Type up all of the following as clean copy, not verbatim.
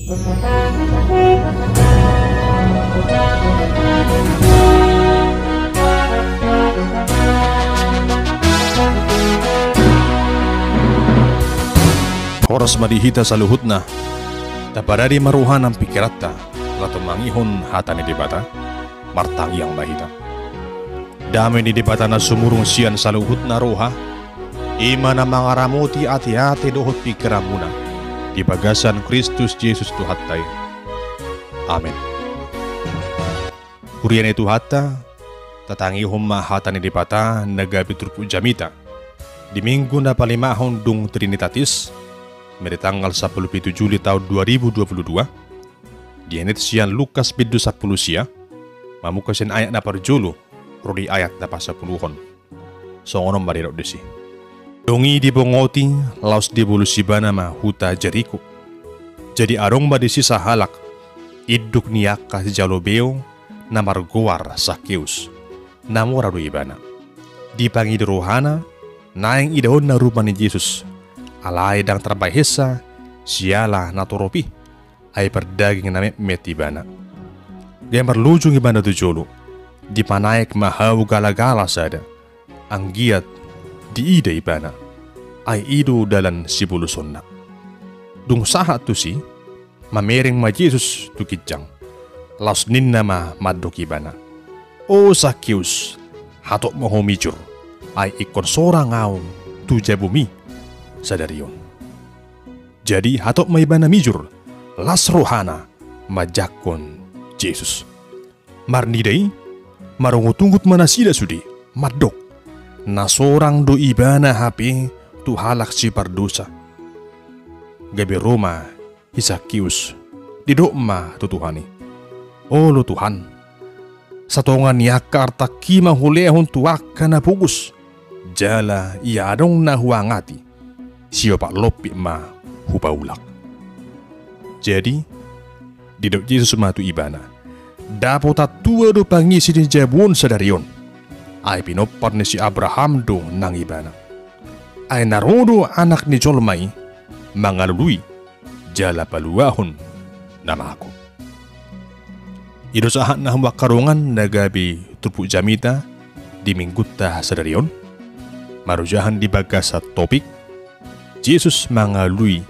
Horas madihita sa luhut na, taparari maruhan ang pikirata, lato mangihon hata ni dibata, martangi ang mahita. Dami ni dibata na sumurong siyan sa luhut na roha, ima na mga ramuti ati-ati dohot pikiramuna, di bagasan Kristus Jesus tuhatay. Amen. Kurian itu hata, tatangi humahata ni dibata nagabiturpu jamita, di minggu na palimahon dung Trinitatis, pada tanggal 17 Juli tahun 2022, di anit sian Lukas bidu 10 sia, mamukasin ayat na parjulu, rodi ayat na pasapuluhon. Songonom marirok desi. Dongi di bongoti, laos di bulu sibana ma huta Jericho. Jadi arong badisi sahalak, iduk niaka jalobeo, na margoar Sakeus, namorado ibana. Di pangidirohana, naing idahon na rupa ni Jesus, alay dang terbahesa, siala natoropi, ay perdaging na metibana. Gaya merlujung ibana tujolo, di panaik mahaw galagala sada, ang giat di ida ibana, ay ido dalan sibuluson na. Dung sahat tu si, mamering ma Jesus tukidjang, laos ninna ma madok ibana. O Sakeus, hatok mo homijur, ay ikon sorang ngaw tuja bumi, sadarion. Jadi hatok may bana mijur las rohana majakon Jesus. Marniday marungutungut manasida sudi madok na sorang do ibana hapi tu halak si pardosa. Gabi Roma Sakeus didok ma tutuhani. Oh lo Tuhan, satongan yaka artaki mahulehon tuaka na pugus jala iadong na huangati siyo pak lopi ma hupaulak. Jadi didok Jesus matu ibana dapo tatua do pangisi di jabun sadarion ay pinopar ni si Abraham do nang ibana ay narodo anak ni Jolmai mangalului jala paluahon nama aku. Idosahan na humakarungan nagabi tupu jamita di mingguta sadarion marujahan di bagasa topik Jesus mangalui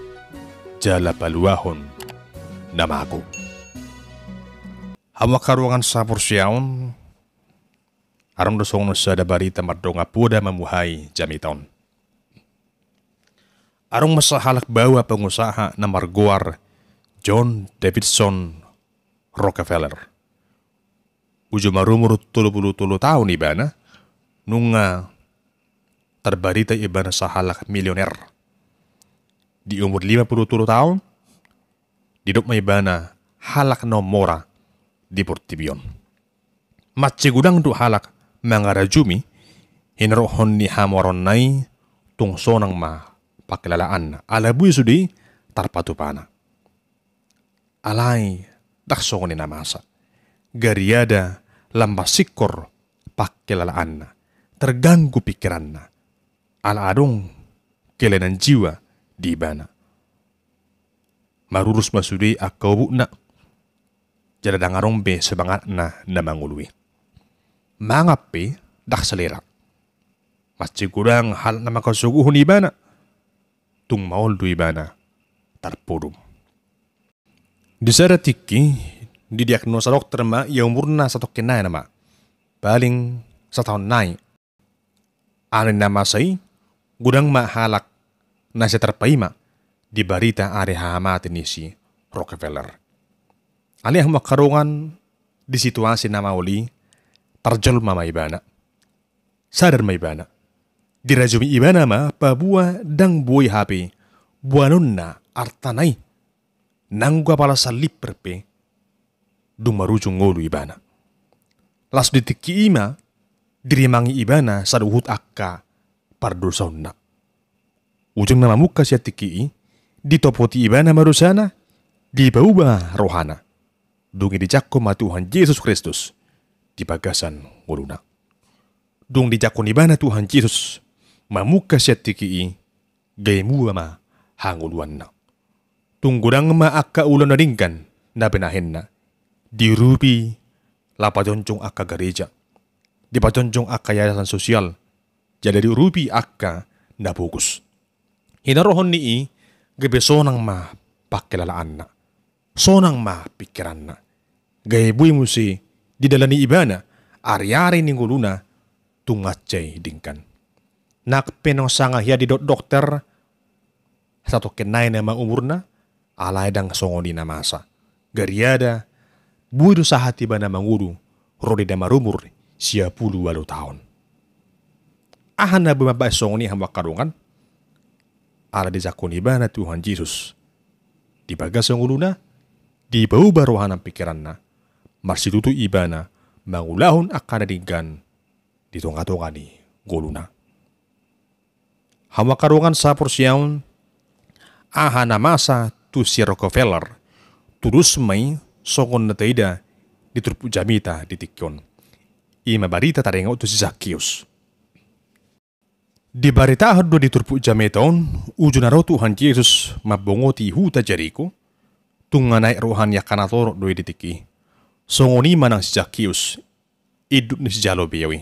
jala paluahon nama aku. Hawa karuangan sapur siaon aram dosong nusa da barita mardonga puda memuhai jamiton. Arong masahalak bawa pengusaha na margoar John Davidson Rockefeller. Ujo marumur 30 tahun ibana nunga terbarita ibana sahalak milioner. Di umur 50 tahun, didok may bana halak nomora di Portibion. Matsi gudang do halak mangarajumi, hinrohon ni hamoron nai tungsonang ma pakilalaan alabuy sudi tarpatupana. Alay daksong ni namasa, gariada lambasikor pakilalaan na, terganggu pikiran na, aladong kelenan jiwa di bana. Marurus masudi akau bukna. Jada dangarong be sebangat na mangului. Mangape dak selera. Masih kurang hal nama kasuguhun ibana. Tung maul du ibana tarpodum. Di sana tiki didiagnosa dokter ma ya umurna satu kenai nama. Paling setahun naik. Anin nama say gudang ma halak nasi terpaima di barita are hamati ni si Rockefeller. Alih makarungan di situasi nama oli terjol mama ibana. Sadar ma ibana. Dirajumi ibana ma pabua dang buai hape buanonna artanai. Nanggua pala salip perpe dung marujung ngolu ibana. Las ditiki ima dirimangi ibana saduhut akka pardosaunna. Ujung nama muka siya tiki ditopoti ibana marusana dibauba rohana. Dungi dijakko ma Tuhan Yesus Kristus di bagasan ngoluna. Dung dijakko ibana Tuhan Yesus mamuka siya tiki gaymu ma hanguluan na. Tunggurang maaka ulan na ringkan na benahin na. Dirupi lapajoncong aka gereja. Di pajoncong aka yayasan sosial. Jadi dirupi aka na bukus. Hinarohon ni gabi sonang ma pakilalaan na. Sonang ma pikiran na. Gaya buhay mo si didala ni iba na ari-ari ni nguluna tungatjay dingkan. Nakpenong sanga hiya di dokter satu kenay na umur na alay dang songoni na masa. Gariada buhay sa hati ba na manguru rodi na marumur siya 18 tahun. Ahan na bumaba songoni hamba karungan ala di zakoni ba na Tuhan Yesus. Di bagas ang uluna di bau baruhan ang pikiran na marsitutu iba na mangulahon akan nadinggan di tonga-tonga ni guluna. Hamba karungan sa porsyaon aha na masa tu si Rockefeller turus may songon na taida di turpu jamita di tikyon. Ima barita tarengaw tu si Zacchaeus. Di baritahan do di turpu jamitaon ujo na raw Tuhan Yesus mabongoti huta Jericho tunganay rohan ya kanatoro do di tiki. Songoni manang si Zacchaeus idut ni si Jalobeo.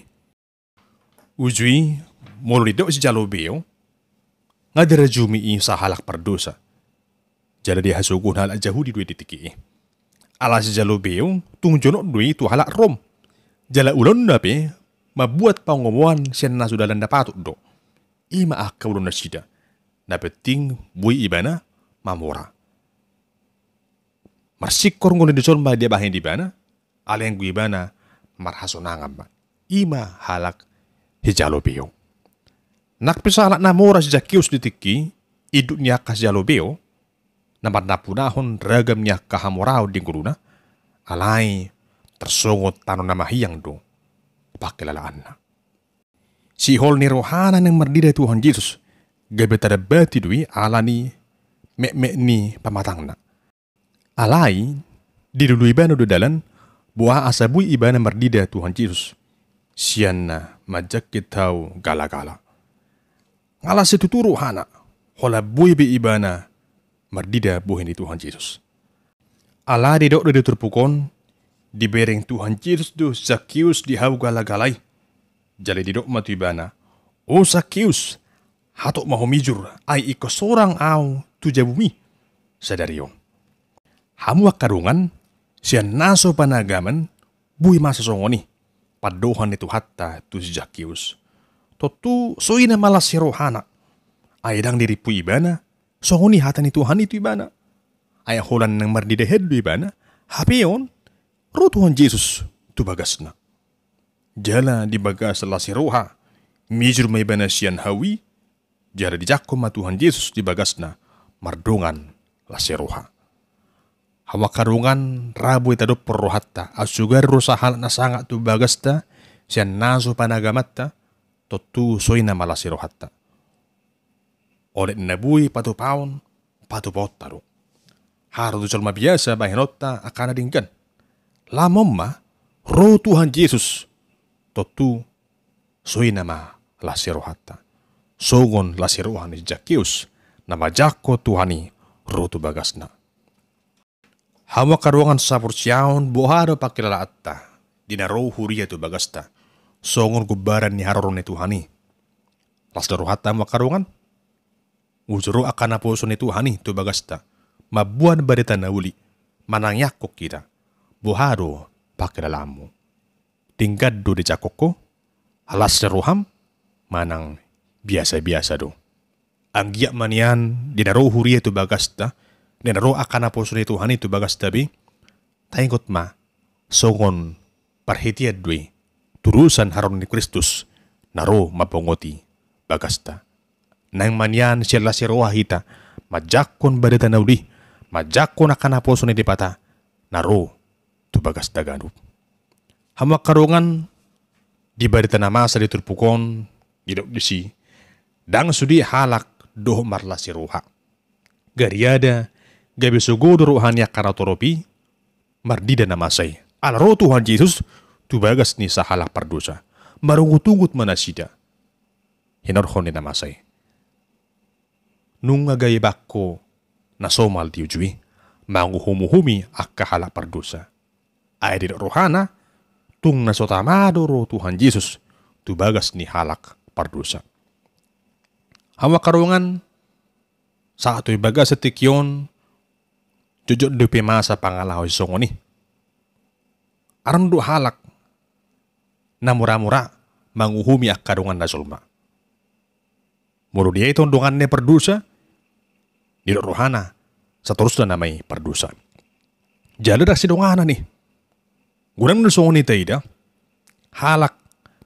Ujui molo do si Jalobeo ngadara jumi sa halak perdosa. Jala di hasugun halak jahudi dua ditiki. Ala si Jalobeo tungjono dui tu halak rom. Jala ulon nape mabuat pangomuan siya na sudalan na patut do. Ima akka ulon na sida. Napeting bui ibana mamora. Marsikor ngono di son ba dia bahin di bana. Aleng gue ibana marhasonangam ba. Ima halak si Jalobeo. Nakpisa halak namora si Zacchaeus ditiki idut niya ka si Jalobeo. Naman napunahon ragam niya kahamorao di guruna. Alay tersongot tanon na mahiyang do. Pakilalaan na. Si hol ni rohana ng mardida Tuhan Yesus. Gabi tadabati dui ala ni mek ni pamatang na. Alay di dulu ibana do dalan buah asabui ibana mardida Tuhan Yesus. Siyan na majak kitau gala-gala. Ngala situturo hana hola bui be ibana mardida buhin di Tuhan Yesus. Ala di dok do turpukon di bereng Tuhan Yesus do Zacchaeus di hau gala-galai. Jali di dok matu ibana. O Zacchaeus, hatok mahomijur ay iko sorang au tuja bumi. Sadariyo. Hamu karungan siya naso panagaman bui masa songoni. Padohan itu hatta tu si Zacchaeus. Totu soy na malas si rohana. Ayadang diripu ibana. Songoni hata ni Tuhan itu ibana. Ay holan ng mardidehed do ibana. Hapeon. Ro Tuhan Yesus tu bagas na. Jala di bagas la si roha. Mijur may ibana siyan hawi. Jala di jakom ma Tuhan Yesus di bagas na. Mardungan la si roha. Hawa karungan rabu itado perrohatta. Asugar rosahal na sanga tu bagas ta. Siyan naso panagamatta. Totu soy na mala si rohatta. Olet nabui patupaon patupotaro. Haro tu solma biasa bahinotta akan adinggan. Lamom ma ro Tuhan Yesus. Totu soy nama lasirohatta. Sogon lasirohan ni Zacchaeus. Nama jako Tuhani ro tu bagasna. Hawa karuangan sapur siyaon boharo pakilalaata. Dinaro huria tu bagasta. Songon gubaran ni haroron ni Tuhani. Lasirohatta hawa karuangan. Ujuro akan aposo ni Tuhani tu bagasta. Mabuan barita na uli. Manangyakok kita. Buharo pakilalamu. Tingkad do di cakoko. Alas roham. Manang biasa-biasa do. Ang giyak manian. Dinaro huria tu bagasta. Dinaro akan aposo ni Tuhani tu bagasta bi. Taingot ma. Songon parhitiad dui. Turusan haron ni Kristus. Naro mapongoti bagasta. Nang manyan sila si roha hita, majakon barita na uli, majakon akan aposo ni dipata, naro, tubagas daganup. Hamak karungan, di barita na masa di turpukon, gidok di si, dang sudi halak doh marla si roha. Gariada, gabi sugodo rohanya karatoropi, mardida na masay. Alaro Tuhan Yesus, tubagas ni sa halak pardosa, marungutungut manasida. Hinorhon ni na masay. Nung agayibak ko, nasomal diujui, manguhumuhumi akka halak pardosa. Ay di rohana, tung nasotamado ro Tuhan Yesus, tu bagas ni halak pardosa. Hawa karungan, saat tu bagas setikyon, jujur dupe masa pangalahoy songo ni. Aram du halak, na mura-mura, manguhumi akarungan na sulma. Mulu dia itu dongannya perdosa, di rohana, seterusnya namai perdosa. Jadi dah si dongana nih. Gurang nu songo ni taida, halak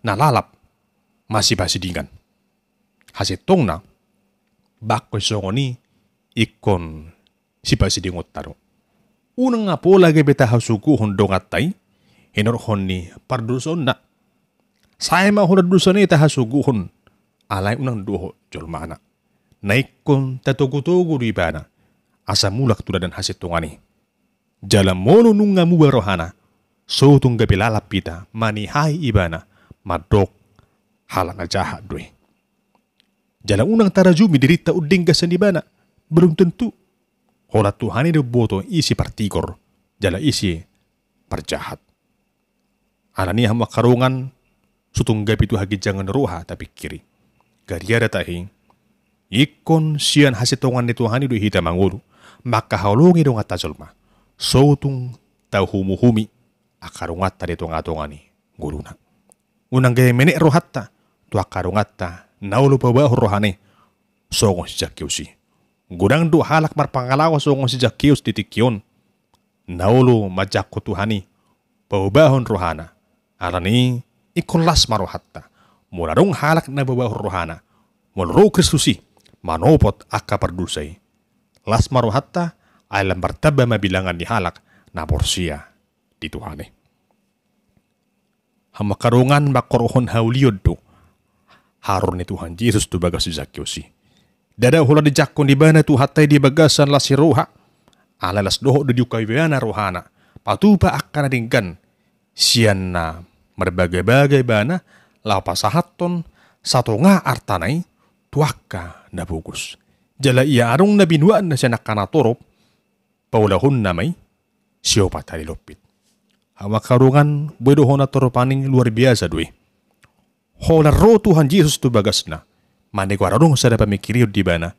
na lalap, masih dingan. Hasil tong na, bako songo ni, ikon si dingot taro. Unang nga po lagi beta hasuku hondongat tay, hinorhon ni pardoson na. Saya mah honor dosa ni tahasuguhon, alay unang duho jolmana. Naikon tatugutugu di bana, asa mulak tuladan hasil tungani. Jalan molo nunga mubarohana, so tungga bilalap pita, manihai ibana, madok halang jahat doi. Jalan unang tarajumi dirita uding gasan ibana, belum tentu. Hola Tuhani do boto isi partikor, jala isi perjahat. Alani hama karungan, sutunggap itu hagi jangan roha tapi kiri. Gariada tahi, ikon sian hasitongan ni Tuhani do hita mangulu, maka haulungi dong atajolma. Sotung tau humi akarungata di tonga-tongani guruna. Unang gaya menek rohatta, tu akarungata naulu pabah rohane, songong si Jakiusi. Gudang do halak marpangalawa songong si Jakius titikyon, naulu majako Tuhani, pabahon rohana. Alani ikon las marohatta, mularong halak na babah rohana, mulro Kristusi, manopot akka pardusay. Las marohatta, ay lambartaba mabilangan ni halak na porsiya di Tuhane. Hamakarungan makorohon hauliod do, haron ni Tuhan Yesus tu bagas si Zakyosi. Dada hula di jakon di bana tu hatay di bagasan las si roha, alalas doho do diukayana rohana, patupa akka na dinggan, siyan na berbagai-bagai bana, lapasahaton, satu nga artanay, tuaka na bugus. Jala iya arong na binuan na siya nakanatorop, paulahon na may siyopat halilopit. Hawa karungan, bedohon na toropaning luar biasa dui. Hola ro Tuhan Yesus tu bagas na, manigwararong sa napamikiriyo di bana,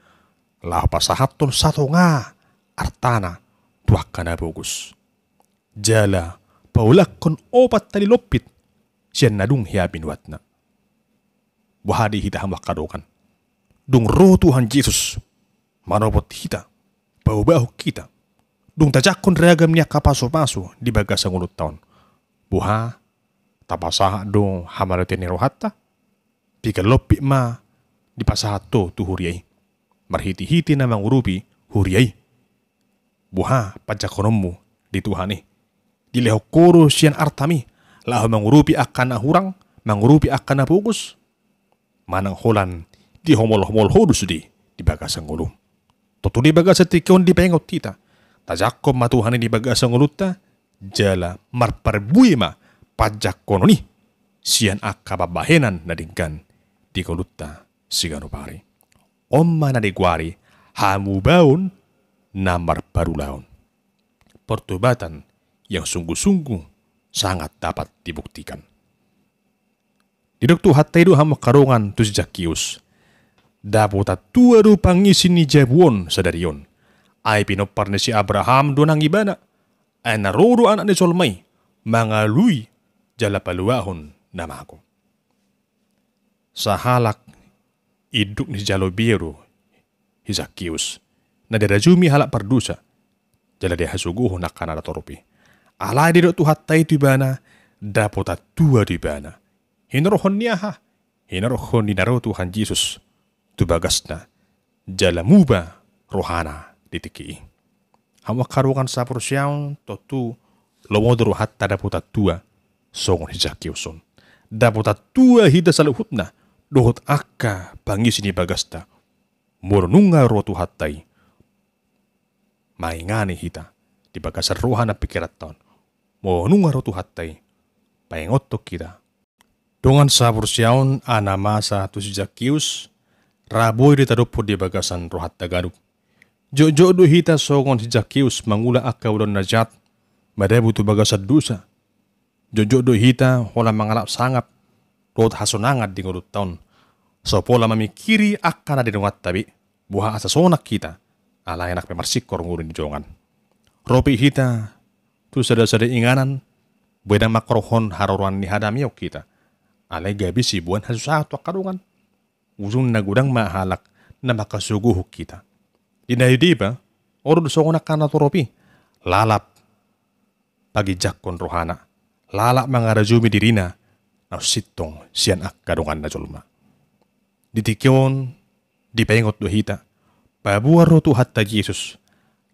lapasahaton satu nga artana, tuaka na bugus. Jala, paulakon opat talilopit, siya na dung hiya binuat na. Buhadi hita hamak kadokan. Dung ro Tuhan Yesus, manobot hita, paubahok kita. Dung tajakon reagam niya kapaso-paso di bagas ang ulut taon. Buha, tapasaha dong hamalote ni rohatta, pikalopi ma di pasahat to huriyay. Marhiti-hiti na mangurupi huriyay. Buha, pajakonommu di Tuhani. Dilehokoro siyan artami, laho mangurupi akan na hurang, mangurupi akan na pugus. Manang holan, di homol-homol hodus di bagas ang ulo. Toto di bagas at ikon di pengot tita, tajakom matuhan di bagas ang ulutta, jala marparbuy ma, pajakono ni, siyan akababahenan na dinggan, di kulutta sigano pare. Omma na digwari, hamubaon na marparulaon. Pertobatan yang sungguh-sungguh sangat dapat dibuktikan. Didok tu hatay do hamak karungan tu si Zakius. Dapat tua do pangisin ni Jebuon sa dariyon. Ay pinopar ni si Abraham do nang ibana. Ay naroro anak ni Solmay. Mga luy jala paluahon na mako. Sa halak iduk ni Jalobiro si Zakius. Na dirajumi halak pardusa. Jala dia hasuguho na kanada toropi. Alay didok tu hatay tu ibana. Dapat tua di ibana. Hinorohon niya ha. Hinorohon ni naro Tuhan Yesus. Tubagas na. Jala muba rohana ditiki. Hamak karungan sa porsyang totu lomodoro hatta dapat tua songon si Zakiuson. Dapat tua hida sa luhut na. Dohot akka pangisi ni bagasta. Murnunga rotu hatay. Maingani hita. Di bagasar rohana pikirat taon. Murnunga rotu hatay. Paingotok kita. Dongan sa porsyaon ana masa tu si Zakius, raboy di tarupo di bagasan rohat tagaruk. Jojo do hita songon si Zakius mangula akau don najat, madabu tu bagasad dosa. Jojo do hita hola mangalap sangap, rot hasonangat di ngurut taon. So pola mamikiri akan ada dengat tabi, buah asa sonak kita, ala enak pemarsikor ngurin di jongan. Ropi hita, tu sada-sada inganan, bedang makrohon haruran ni hadamiok kita. Alay gabi si buan hasusatu akarungan. Uzun na gudang mahalak na makasuguhuk kita. Dinayudi ba? Oro doso ko nakana toropi. Lalap. Pagijak kon rohana. Lalap mga rajumi dirina. Na sitong siyan akarungan na julma. Ditikyon, dipengot dohita. Pabuaro tu hatta Jesus.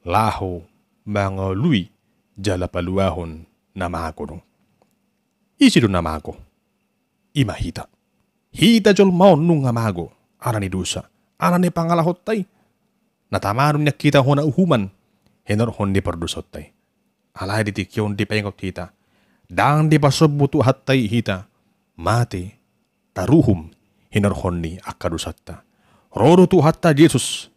Laho mga lui jala paluahon na mahakodong. Isi do na mahako. Ima hita. Hita jol maon nung amago. Ara ni dosa. Ara ni pangalahot tay. Natamaron niya kita ho na uhuman. Henor hon di perdusot tay. Alay ditikyon di pengot hita. Dang di pasob butu hatay hita. Mati. Taruhum. Henor hon ni akadusat ta. Roro tu hatta Jesus.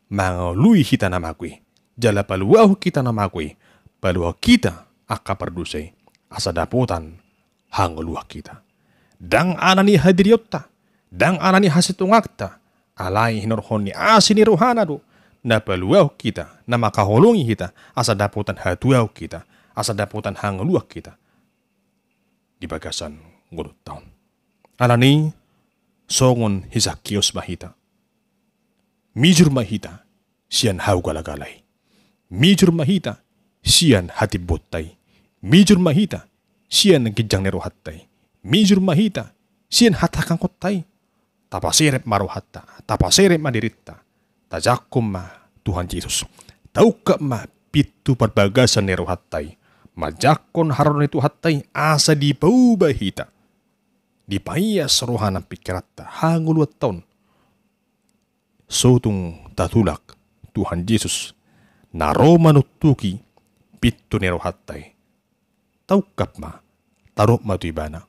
Mga lui hita na makwi. Jala paluaw kita na makwi. Paluaw kita akaperdusay. Asa daputan. Hanguluah kita. Dang anani hadiriotta. Dang anani hasitungakta. Alay hinorhon ni asin ni rohana do. Na paluaw kita. Na makahulungi kita. Asa daputan hatuaw kita. Asa daputan hanguluah kita. Di bagasan ngulot taon. Alani songon Zakius mahita. Mijur mahita. Siyan hau galagalay. Mijur mahita. Siyan hati botay. Mijur mahita. Siyan nagkijang nero hatay. Mijur mahita. Siyan hatakang kotay. Tapasirep maruhatta. Tapasirep madirita. Tajakum ma Tuhan Yesus. Tauka ma pitu perbagasan nero hatay. Majakon haron itu hatay asa di paubahita. Di payas rohanang pikiratta. Hanguluat taon. Sotung tatulak Tuhan Yesus. Naroma nutuki pitu nero hatay. Taukap ma. Tarok ma tu ibana.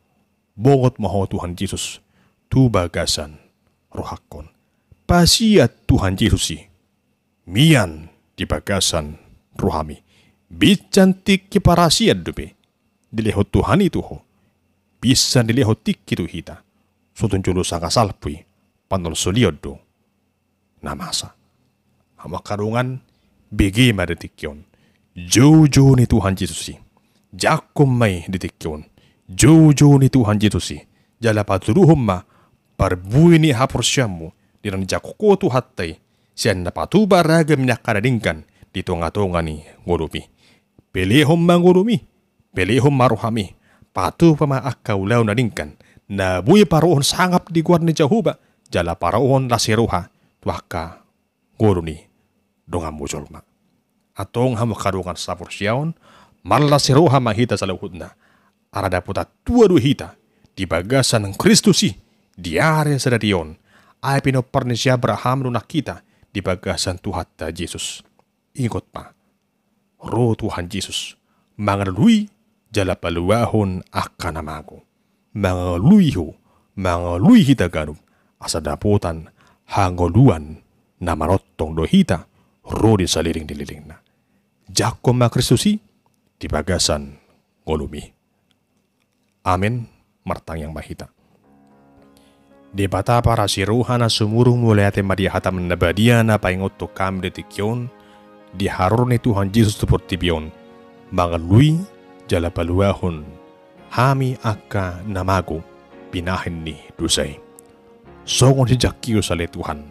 Bongot maho Tuhan Yesus. Tu bagasan rohakon. Pasiat Tuhan Yesus si. Mian di bagasan rohami. Bicantik kiparasiat dupe. Dilehot Tuhan itu ho. Bisa dilehot tik itu hita. Sutun julu sanga salpui. Panol soliod do. Namasa. Hama karungan. Bigi madetikyon. Jojo ni Tuhan Yesus si. Jakom may detikyon. Jojo ni Tuhan Yesus si. Jala paturuhom ma. Parbui ni haporsyamu. Diran jakuko tu hatay. Siyan na patuba ragam niya kanadingkan. Dito nga tonga ni ngurumi. Pelihom mangurumi. Pelihom maruhami. Patu pa maakaulaw na dingkan. Na buhay paroon sangap di guar ni Jehovah. Jala paroon lasiruha. Tuwaka nguruni. Donga mujolma. Atong hamakadungan sa porsyaon. Malasiruha mahita sa luhod na. Arada puta tua duhita. Di bagasan ng Kristusi. Diare sa dadion. Ay pinoparni siya Abraham no nakita. Di bagasan tuhatta Jesus. Ingot pa. Ro Tuhan Jesus. Mga lui. Jala paluahon akanamago. Mga lui ho. Mga lui hitaganum. Asa daputan. Hangoluan. Na marotong dohita. Ro di sa liling-dililing na. Jakom ma Kristusi. Di bagasan ngolumi. Amin. Martang yang mahita. Di bata para siruhan na sumurong mulai ate madihatam na badia na paingot to kam detikyon. Di haror ni Tuhan Yesus seperti biyon. Mga lui jala paluahon. Hami akka namago. Pinahin ni dusay. Songon si Zakius ale Tuhan.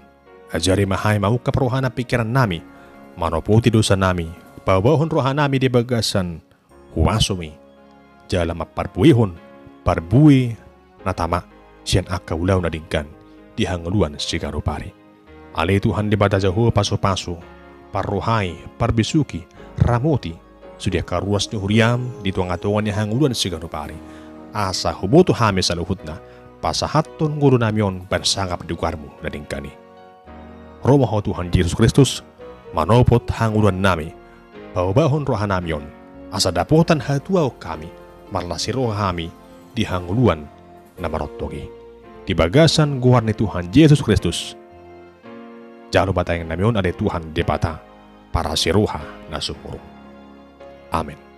Ajari mahay mauka peruhan na pikiran nami. Manoputi dosa nami. Pabahon rohan nami di bagasan. Humasumi. Jala maparbuihon. Parbui na tama. Siyan akaulaw na dingkan. Di hanguluan sigaro pari. Ale Tuhan di bata Jehovah paso-paso. Parrohay, parbisuki, ramoti. Sudia karuas ni huriam. Di tuang-atungan ni hanguluan sigaro pari. Asa huboto hame sa luhut na. Pasahaton nguru namyon bansangap di guarmu na dingkani. Romaho Tuhan Yesus Kristus. Manopot hanguluan nami. Paubahon rohan namyon. Asa dapotan hatuaw kami. Marlasiro kami di hanguluan na marotogi. Di bagasan guar ni Tuhan Yesus Kristus. Jangan lupa tayang namyon ada Tuhan di bata. para siruha nasupuru. Amin.